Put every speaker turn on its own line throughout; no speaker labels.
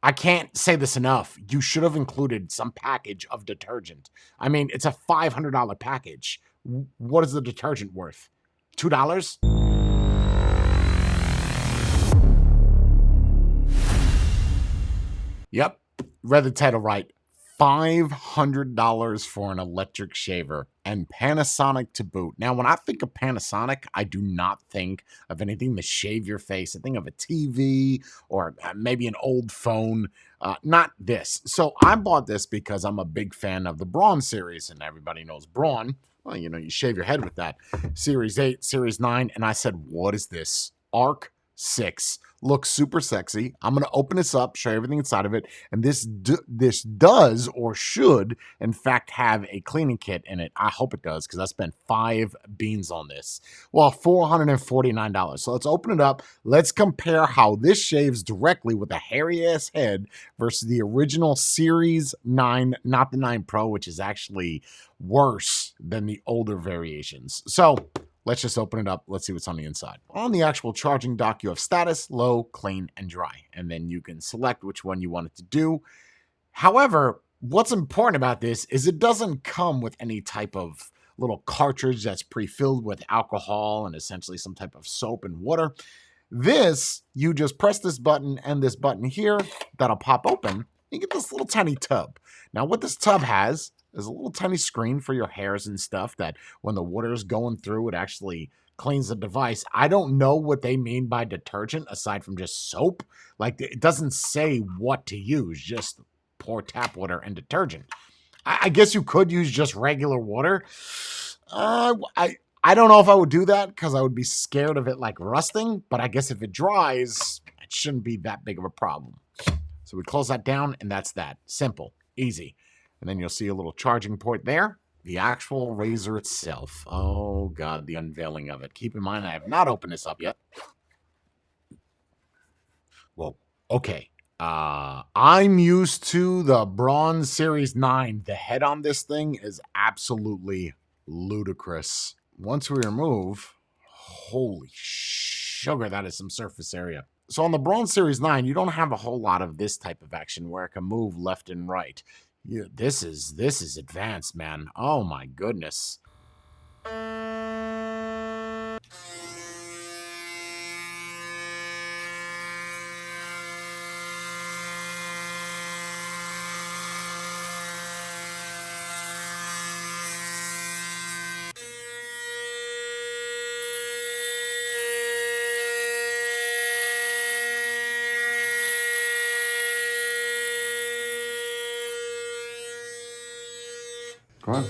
I can't say this enough. You should have included some package of detergent. I mean, it's a $500 package. What is the detergent worth? $2? Yep, read the title right. $500 for an electric shaver, and Panasonic to boot. Now, when I think of Panasonic, I do not think of anything to shave your face. I think of a TV or maybe an old phone, not this. So I bought this because I'm a big fan of the Braun series, and everybody knows Braun. Well, you know, you shave your head with that. Series 8, Series 9, and I said, what is this? Arc6. Looks super sexy. I'm going to open this up, show you everything inside of it, and this does or should, in fact, have a cleaning kit in it. I hope it does, because I spent 5 beans on this. Well, $449. So let's open it up. Let's compare how this shaves directly with a hairy-ass head versus the original Series 9, not the 9 Pro, which is actually worse than the older variations. So let's just open it up. Let's see what's on the inside. On the actual charging dock, you have status, low, clean, and dry. And then you can select which one you want it to do. However, what's important about this is it doesn't come with any type of little cartridge that's pre-filled with alcohol and essentially some type of soap and water. This, you just press this button and this button here, that'll pop open. You get this little tiny tub. Now, what this tub has is a little tiny screen for your hairs and stuff that when the water is going through, it actually cleans the device. I don't know what they mean by detergent aside from just soap. Like, it doesn't say what to use, just pour tap water and detergent. I guess you could use just regular water. I don't know if I would do that because I would be scared of it like rusting, but I guess if it dries, it shouldn't be that big of a problem. So we close that down, and that's that. Simple, easy. And then you'll see a little charging port there. The actual razor itself. Oh, God, the unveiling of it. Keep in mind, I have not opened this up yet. Well, okay. I'm used to the Braun Series 9. The head on this thing is absolutely ludicrous. Once we remove, holy sugar, that is some surface area. So on the Braun Series 9, you don't have a whole lot of this type of action where it can move left and right. Yeah, this is advanced, man. Oh my goodness. Go on.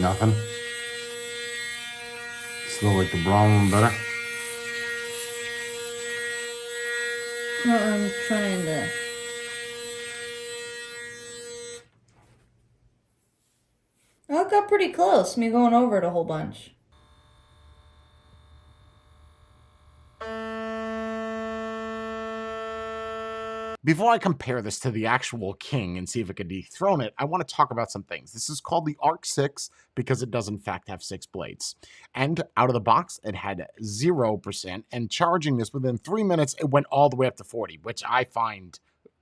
Nothing. Still like the Braun one better.
Well, I'm trying to. Oh, it got pretty close. Me going over it a whole bunch.
Before I compare this to the actual King and see if it could dethrone it, I want to talk about some things. This is called the Arc6 because it does in fact have 6 blades. And out of the box, it had 0%. And charging this within 3 minutes, it went all the way up to 40, which I find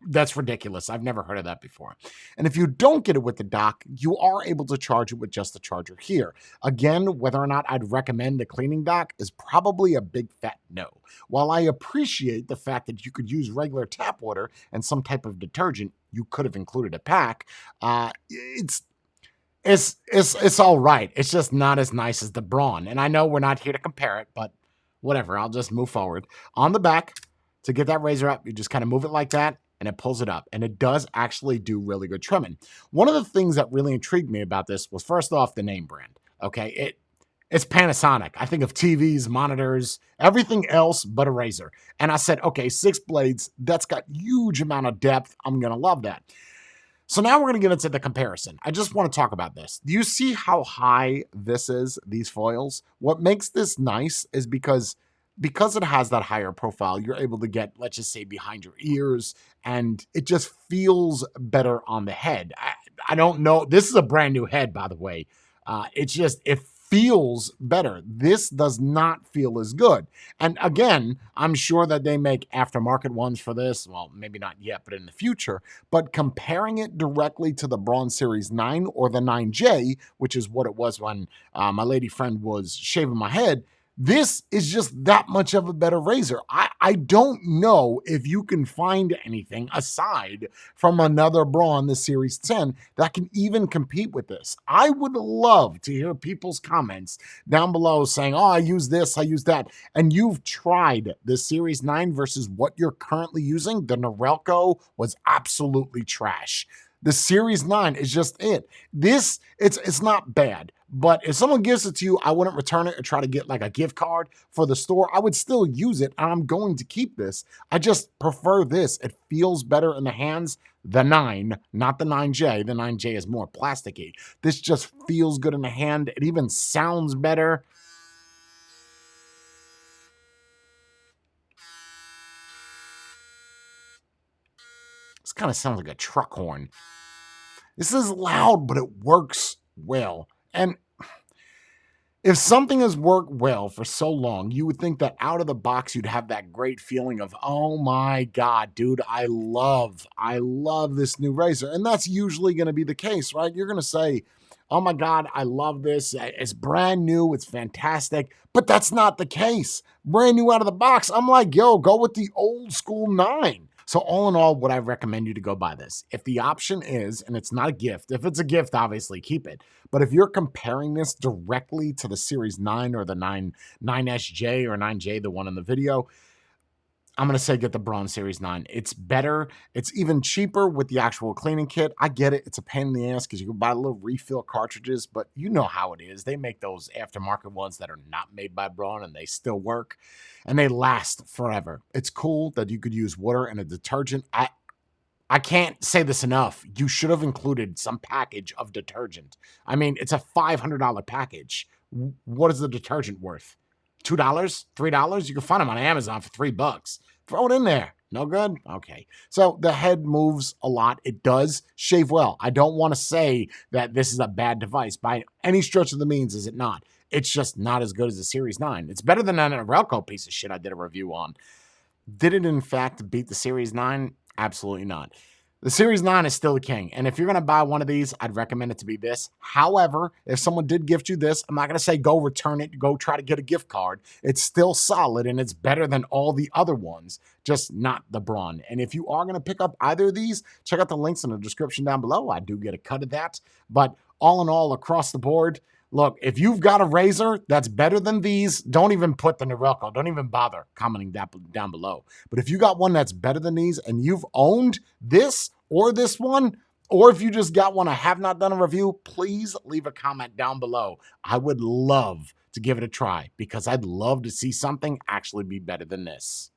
that's ridiculous. I've never heard of that before. And if you don't get it with the dock, you are able to charge it with just the charger here. Again, whether or not I'd recommend the cleaning dock is probably a big fat no. While I appreciate the fact that you could use regular tap water and some type of detergent, you could have included a pack. It's all right. It's just not as nice as the Braun. And I know we're not here to compare it, but whatever. I'll just move forward. On the back, to get that razor up, you just kind of move it like that, and it pulls it up. And it does actually do really good trimming. One of the things that really intrigued me about this was, first off, the name brand. Okay, It's Panasonic. I think of TVs, monitors, everything else but a razor. And I said, okay, 6 blades, that's got huge amount of depth. I'm going to love that. So now we're going to get into the comparison. I just want to talk about this. Do you see how high this is, these foils? What makes this nice is because it has that higher profile, you're able to get, let's just say, behind your ears, and it just feels better on the head. I don't know. This is a brand new head, by the way. It feels better. This does not feel as good. And again, I'm sure that they make aftermarket ones for this. Well, maybe not yet, but in the future. But comparing it directly to the Braun Series 9 or the 9J, which is what it was when my lady friend was shaving my head, this is just that much of a better razor. I don't know if you can find anything aside from another Braun, the Series 10, that can even compete with this. I would love to hear people's comments down below saying, oh, I use this, I use that. And you've tried the Series 9 versus what you're currently using. The Norelco was absolutely trash. The Series 9 is just it. It's not bad. But if someone gives it to you, I wouldn't return it or try to get like a gift card for the store. I would still use it, and I'm going to keep this. I just prefer this. It feels better in the hands. The 9, not the 9J. The 9J is more plasticky. This just feels good in the hand. It even sounds better. This kind of sounds like a truck horn. This is loud, but it works well. And if something has worked well for so long, you would think that out of the box, you'd have that great feeling of, oh my God, dude, I love this new razor. And that's usually going to be the case, right? You're going to say, oh my God, I love this. It's brand new. It's fantastic. But that's not the case. Brand new out of the box. I'm like, yo, go with the old school 9. So all in all, would I recommend you to go buy this? If the option is, and it's not a gift, if it's a gift, obviously keep it. But if you're comparing this directly to the Series 9 or the 9SJ or 9J, the one in the video, I'm going to say get the Braun Series 9. It's better. It's even cheaper with the actual cleaning kit. I get it. It's a pain in the ass because you can buy little refill cartridges, but you know how it is. They make those aftermarket ones that are not made by Braun, and they still work, and they last forever. It's cool that you could use water and a detergent. I can't say this enough. You should have included some package of detergent. I mean, it's a $500 package. What is the detergent worth? $2, $3? You can find them on Amazon for $3. Throw it in there. No good? Okay. So the head moves a lot. It does shave well. I don't want to say that this is a bad device. By any stretch of the means, is it not? It's just not as good as the Series 9. It's better than a Norelco piece of shit I did a review on. Did it, in fact, beat the Series 9? Absolutely not. The Series 9 is still the king, and if you're going to buy one of these, I'd recommend it to be this. However, if someone did gift you this, I'm not going to say go return it, go try to get a gift card. It's still solid, and it's better than all the other ones, just not the Braun. And if you are going to pick up either of these, check out the links in the description down below. I do get a cut of that, but all in all, across the board, look, if you've got a razor that's better than these, don't even put the Norelco. Don't even bother commenting down below. But if you got one that's better than these and you've owned this or this one, or if you just got one I have not done a review, please leave a comment down below. I would love to give it a try because I'd love to see something actually be better than this.